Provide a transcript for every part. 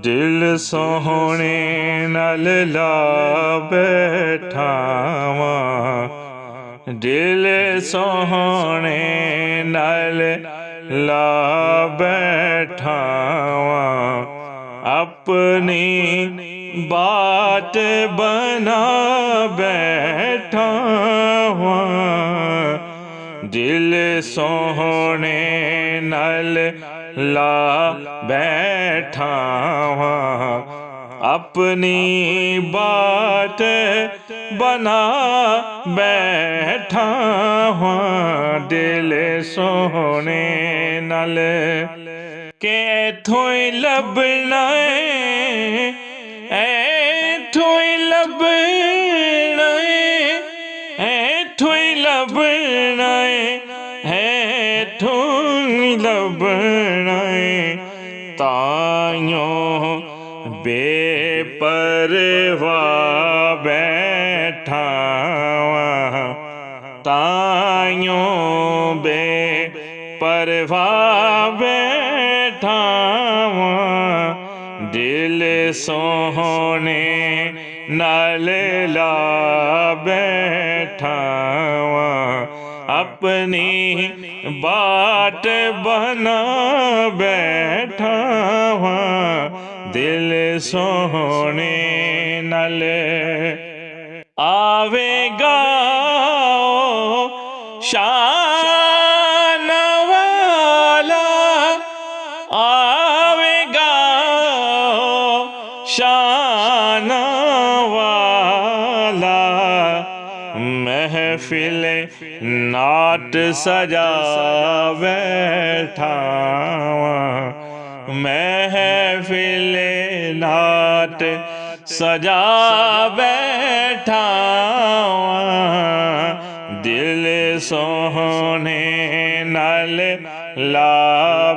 दिल सोहणे नल ला बैठा वां, दिल सोहणे नल ला बैठा वां, अपनी बात बना बैठा वां, दिल सोहणे नल ला बैठा वां, अपनी बात बना बैठा वां, दिल सोहणे नल के इथों ही लभना इथों ही लभना इथों ही लभना इथों ही लभना ताइयों बेपरवाह बैठा वां, ताइयों बेपरवाह बैठा वां, दिल सोहणे नल ला बैठा वां, अपनी बात बना बैठा वां, दिल सोहणे नल आवेगा शान वाला, आवेगा शान वाला, महफिल नाट सजा बैठा वां, महफिल नाट सजा बैठा वां, दिल सोहणे नल ला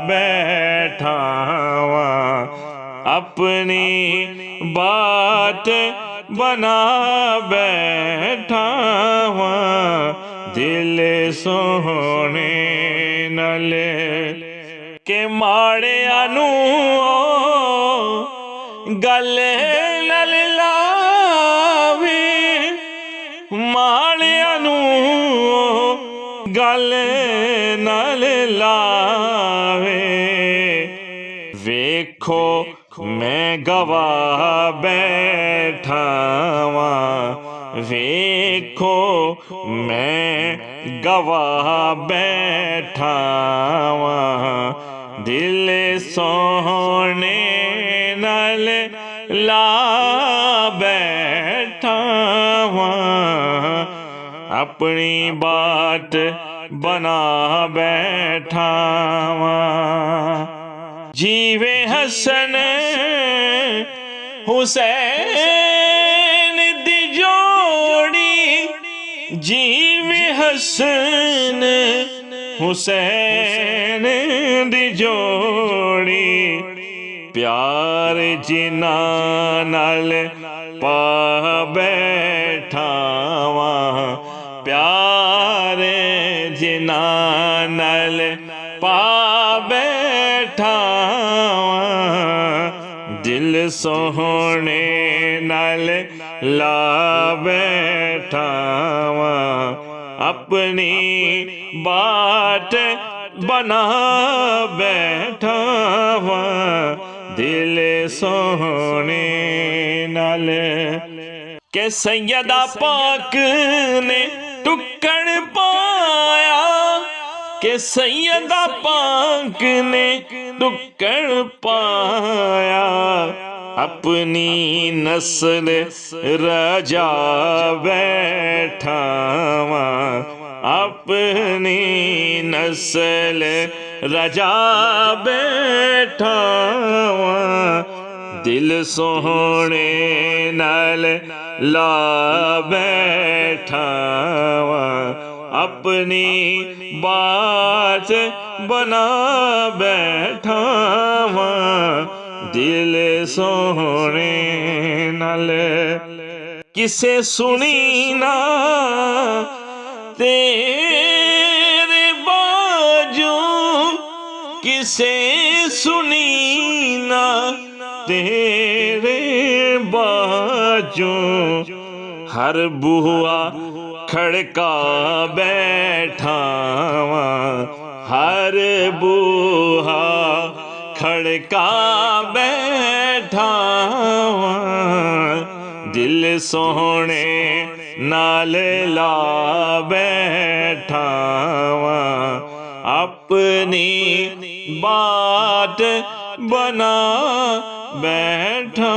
बैठा वां, अपनी बात बना बैठा वां, दिल सोहणे नल के माड़िया नूं गल नल लावे, माड़िया नूं गल नल लावे, वेखो मैं गवाह बैठा वां, वेखो मैं गवाह बैठा वां, दिल सोहणे नल ला बैठा वां, अपनी बात बना बैठा वां, जीवे हसन हुसैन दी जोड़ी, जीवे हसन हुसैन दी जोड़ी, प्यार जिना नाल पा बैठा वां, प्यार जिना नाल पा बैठा वां, दिल सोहणे नल ला बैठा वां, अपनी बात बना बैठा वां, दिल सोहणे नल के सैयदा पाक ने टुक्कड़ पाया, के सैयदा पाक ने टुक्कड़ पाया, अपनी नस्ल रजा बैठा वां, अपनी नस्ल रजा बैठा वां, दिल सोहणे नल ला बैठा वां, अपनी बात बना बैठा वां, दिल सोहणे नल किसे सुनी ना तेरे बाजू किसे सुनी ना तेरे बाजों हर बूहा खड़का बैठा हर बूहा खड़का बैठा दिल सोहने नाल ला बैठा अपनी बाट बना बैठा